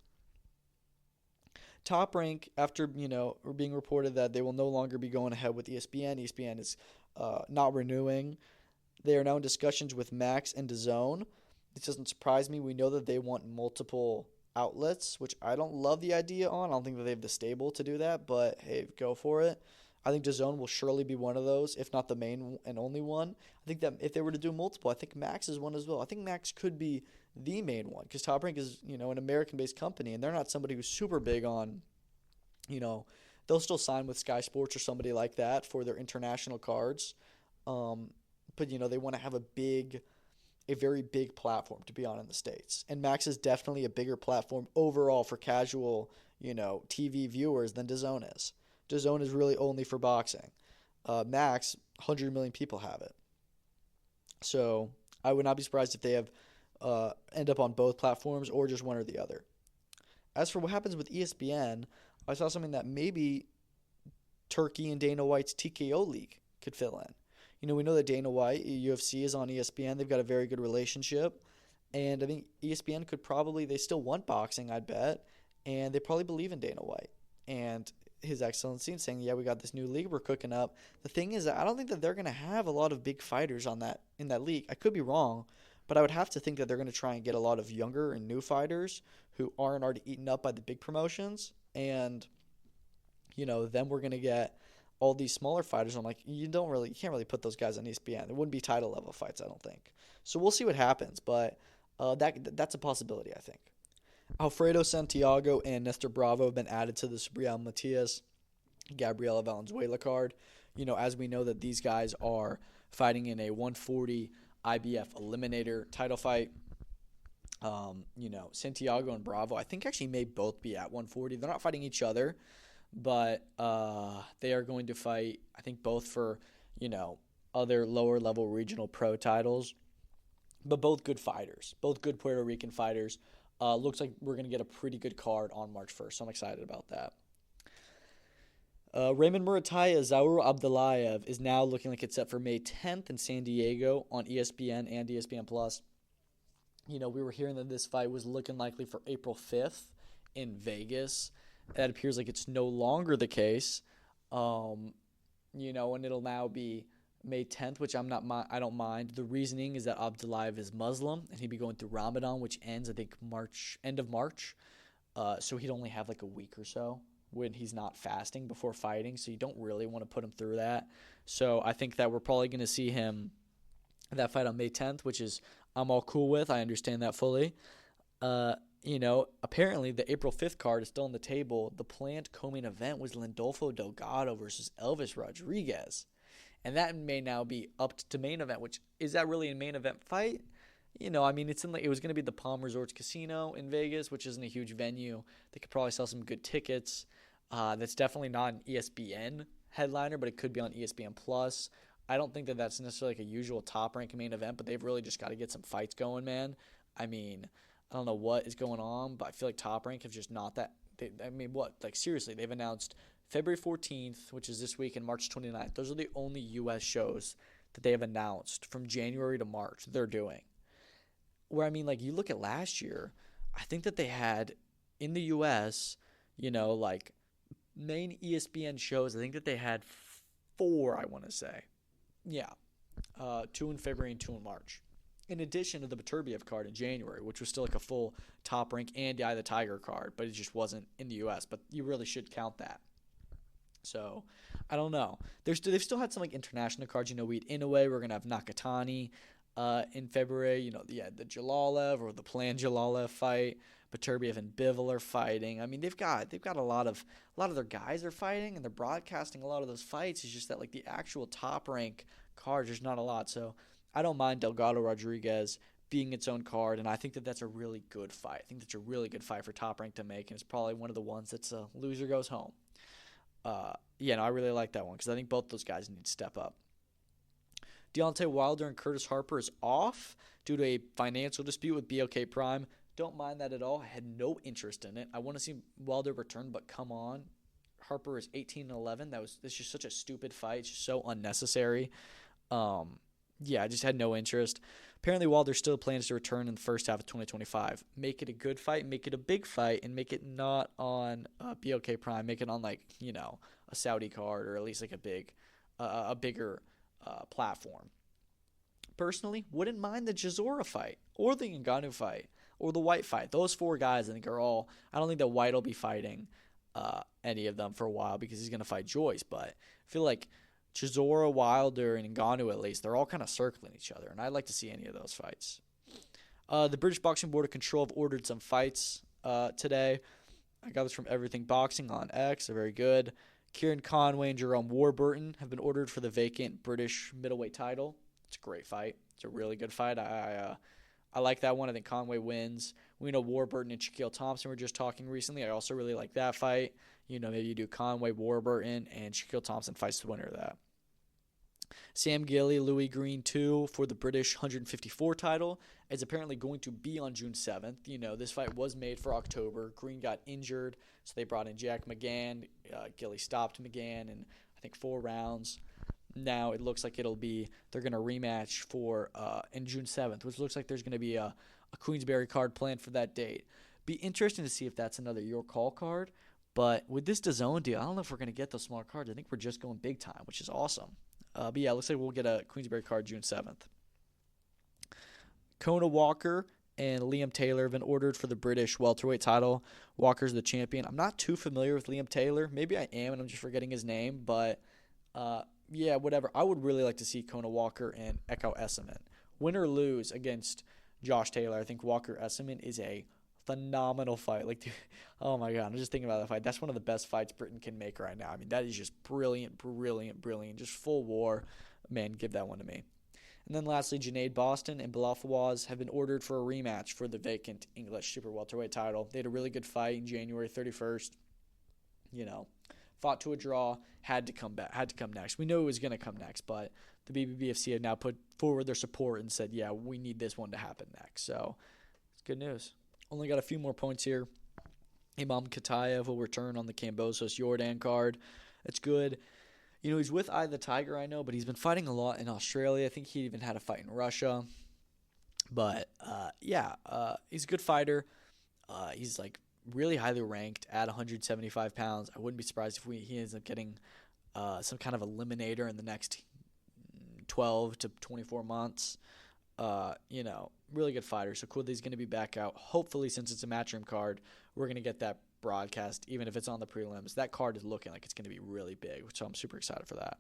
Top Rank, after being reported that they will no longer be going ahead with ESPN. ESPN is not renewing. They are now in discussions with Max and DAZN. This doesn't surprise me. We know that they want multiple outlets, which I don't love the idea on. I don't think that they have the stable to do that, but hey, go for it. I think DAZN will surely be one of those, if not the main and only one. I think that if they were to do multiple, I think Max is one as well. I think Max could be the main one because Top Rank is, an American-based company, and they're not somebody who's super big on, they'll still sign with Sky Sports or somebody like that for their international cards. But, they want to have a very big platform to be on in the States. And Max is definitely a bigger platform overall for casual, TV viewers than DAZN is. DAZN is really only for boxing. Max, 100 million people have it. So I would not be surprised if they have end up on both platforms or just one or the other. As for what happens with ESPN, I saw something that maybe Turkey and Dana White's TKO League could fill in. We know that Dana White, UFC, is on ESPN. They've got a very good relationship. And I think ESPN could probably, they still want boxing, I'd bet. And they probably believe in Dana White and His Excellency and saying, yeah, we got this new league we're cooking up. The thing is that I don't think that they're going to have a lot of big fighters in that league. I could be wrong, but I would have to think that they're going to try and get a lot of younger and new fighters who aren't already eaten up by the big promotions. And, then we're going to get all these smaller fighters. I'm like, you can't really put those guys on ESPN. There wouldn't be title level fights, I don't think. So we'll see what happens, but that's a possibility, I think. Alfredo Santiago and Nestor Bravo have been added to the Subriel Matias, Gabriela Valenzuela card. As we know that these guys are fighting in a 140 IBF Eliminator title fight. Santiago and Bravo, I think actually may both be at 140. They're not fighting each other, but they are going to fight, I think, both for, other lower level regional pro titles. But both good fighters, both good Puerto Rican fighters. Looks like we're going to get a pretty good card on March 1st, so I'm excited about that. Raymond Murataya Zaur Abdullayev is now looking like it's set for May 10th in San Diego on ESPN and ESPN+. We were hearing that this fight was looking likely for April 5th in Vegas. That appears like it's no longer the case. And it'll now be May 10th, which I don't mind. The reasoning is that Abdullayev is Muslim, and he'd be going through Ramadan, which ends, I think, end of March. So he'd only have like a week or so when he's not fasting before fighting, so you don't really want to put him through that. So I think that we're probably going to see him that fight on May 10th, which is I'm all cool with. I understand that fully. Apparently the April 5th card is still on the table. The planned co-main event was Lindolfo Delgado versus Elvis Rodriguez. And that may now be up to main event, which is that really a main event fight? It was going to be the Palm Resorts Casino in Vegas, which isn't a huge venue. They could probably sell some good tickets. That's definitely not an ESPN headliner, but it could be on ESPN+. I don't think that that's necessarily like a usual top-rank main event, but they've really just got to get some fights going, man. I don't know what is going on, but I feel like Top Rank have just not that. Seriously, they've announced February 14th, which is this week, and March 29th. Those are the only U.S. shows that they have announced from January to March they're doing. Where, you look at last year, I think that they had in the U.S., main ESPN shows, I think that they had 4, I want to say. Yeah. 2 in February and 2 in March. In addition to the Beterbiev card in January, which was still like a full Top Rank and Eye of the Tiger card, but it just wasn't in the U.S., but you really should count that. So, I don't know. They've still had some like international cards. We had Inoue. We're going to have Nakatani in February. The Jalalev or the planned Jalalev fight. Beterbiev and Bivol are fighting. They've got a lot of their guys are fighting, and they're broadcasting a lot of those fights. It's just that like the actual Top Rank cards, there's not a lot. So I don't mind Delgado Rodriguez being its own card, and I think that that's a really good fight. I think that's a really good fight for Top Rank to make, and it's probably one of the ones that's a loser goes home. I really like that one because I think both those guys need to step up. Deontay Wilder and Curtis Harper is off due to a financial dispute with BOK Prime. Don't mind that at all. I had no interest in it. I want to see Wilder return, but come on. Harper is 18-11. That's just such a stupid fight. It's just so unnecessary. I just had no interest. Apparently, Wilder still plans to return in the first half of 2025. Make it a good fight, make it a big fight, and make it not on BOK Prime. Make it on a Saudi card or at least like a bigger platform. personally wouldn't mind the Chisora fight or the Ngannou fight or the White fight. Those 4 guys, I think, are all. I don't think that White will be fighting any of them for a while because he's going to fight Joyce. But I feel like Chisora, Wilder, and Ngannou, at least, they're all kind of circling each other, and I'd like to see any of those fights. The British Boxing Board of Control have ordered some fights today. I got this from Everything Boxing on X. They're very good. Kieran Conway and Jerome Warburton have been ordered for the vacant British middleweight title. It's a great fight. It's a really good fight. I like that one. I think Conway wins. We know Warburton and Shaquille Thompson were just talking recently. I also really like that fight. Maybe you do Conway, Warburton, and Shaquille Thompson fights the winner of that. Sam Gilly, Louis Green 2 for the British 154 title is apparently going to be on June 7th. This fight was made for October. Green got injured, so they brought in Jack McGann. Gilly stopped McGann in, I think, 4 rounds. Now it looks like they're going to rematch for in June 7th, which looks like there's going to be a Queensberry card planned for that date. Be interesting to see if that's another Your Call card. But with this DAZN deal, I don't know if we're going to get those small cards. I think we're just going big time, which is awesome. But yeah, it looks like we'll get a Queensberry card June 7th. Kona Walker and Liam Taylor have been ordered for the British welterweight title. Walker's the champion. I'm not too familiar with Liam Taylor. Maybe I am, and I'm just forgetting his name. But yeah, whatever. I would really like to see Kona Walker and Eko Esseman. Win or lose against Josh Taylor, I think Walker Esseman is a phenomenal fight. Oh my God, I'm just thinking about that fight. That's one of the best fights Britain can make right now. I mean, that is just brilliant, just full war. Man, give that one to me. And then lastly, Junaid Boston and Bilal Fawaz have been ordered for a rematch for the vacant English super welterweight title. They had a really good fight in January 31st. Fought to a draw, had to come next. We knew it was going to come next, but the BBBFC have now put forward their support and said, yeah, we need this one to happen next. So it's good news. Only got a few more points here. Imam Katayev will return on the Kambosos Jordan card. That's good. He's with Eye the Tiger, I know, but he's been fighting a lot in Australia. I think he even had a fight in Russia. But, he's a good fighter. He's, really highly ranked at 175 pounds. I wouldn't be surprised if he ends up getting some kind of eliminator in the next 12 to 24 months. Really good fighter. So cool that he's going to be back out. Hopefully, since it's a Matchroom card, we're going to get that broadcast, even if it's on the prelims. That card is looking like it's going to be really big, so I'm super excited for that.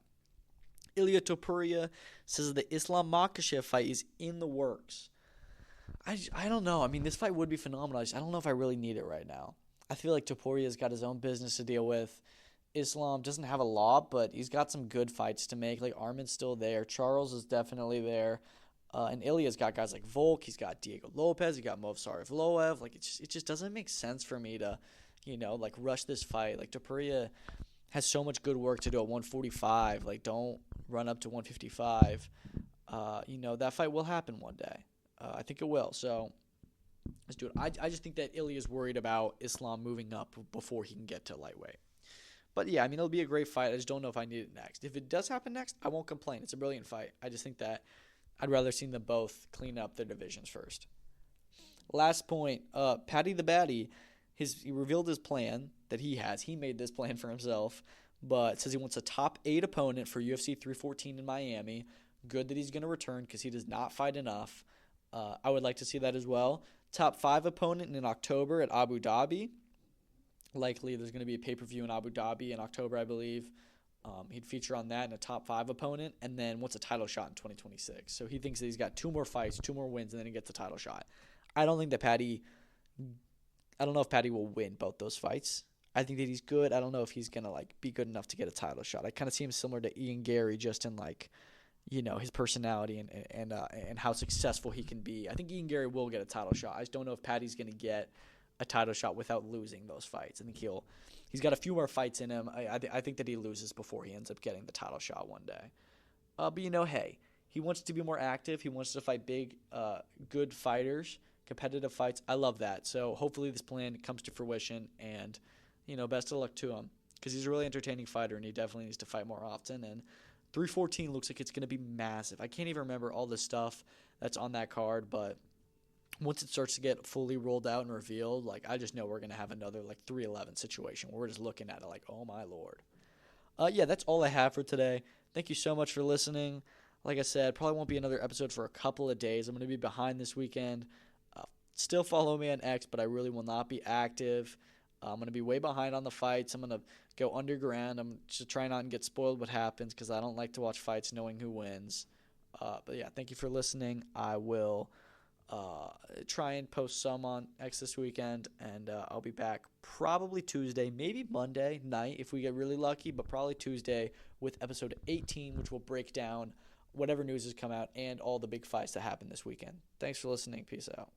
Ilya Topuria says the Islam Makhachev fight is in the works. I don't know. I mean, this fight would be phenomenal. I don't know if I really need it right now. I feel like Topuria's got his own business to deal with. Islam doesn't have a lot, but he's got some good fights to make. Armin's still there. Charles is definitely there. And Ilya's got guys like Volk. He's got Diego Lopez. He got Movsar Evloev. It just doesn't make sense for me to, rush this fight. Topuria has so much good work to do at 145. Don't run up to 155. That fight will happen one day. I think it will. So let's do it. I just think that Ilya's worried about Islam moving up before he can get to lightweight. But yeah, I mean, it'll be a great fight. I just don't know if I need it next. If it does happen next, I won't complain. It's a brilliant fight. I just think that I'd rather see them both clean up their divisions first. Last point, Paddy the Baddy, he revealed his plan that he has. He made this plan for himself, but says he wants a top 8 opponent for UFC 314 in Miami. Good that he's going to return because he does not fight enough. I would like to see that as well. Top 5 opponent in October at Abu Dhabi. Likely there's going to be a pay-per-view in Abu Dhabi in October, I believe. He'd feature on that in a top 5 opponent, and then wants a title shot in 2026. So he thinks that he's got 2 more fights, 2 more wins, and then he gets a title shot. I don't know if Paddy will win both those fights. I think that he's good. I don't know if he's going to be good enough to get a title shot. I kind of see him similar to Ian Gary just in his personality and how successful he can be. I think Ian Gary will get a title shot. I just don't know if Paddy's going to get a title shot without losing those fights. I think he's got a few more fights in him. I think that he loses before he ends up getting the title shot one day. But hey, he wants to be more active. He wants to fight big, good fighters, competitive fights. I love that. So hopefully this plan comes to fruition, and best of luck to him because he's a really entertaining fighter, and he definitely needs to fight more often. And 314 looks like it's going to be massive. I can't even remember all the stuff that's on that card, but once it starts to get fully rolled out and revealed, I just know we're going to have another 311 situation where we're just looking at it oh my Lord. Yeah, that's all I have for today. Thank you so much for listening. Like I said, probably won't be another episode for a couple of days. I'm going to be behind this weekend. Still follow me on X, but I really will not be active. I'm going to be way behind on the fights. I'm going to go underground. I'm just trying not to get spoiled what happens because I don't like to watch fights knowing who wins. But yeah, thank you for listening. I will try and post some on X this weekend, and I'll be back probably Tuesday, maybe Monday night if we get really lucky, but probably Tuesday with episode 18, which will break down whatever news has come out and all the big fights that happened this weekend. Thanks for listening. Peace out.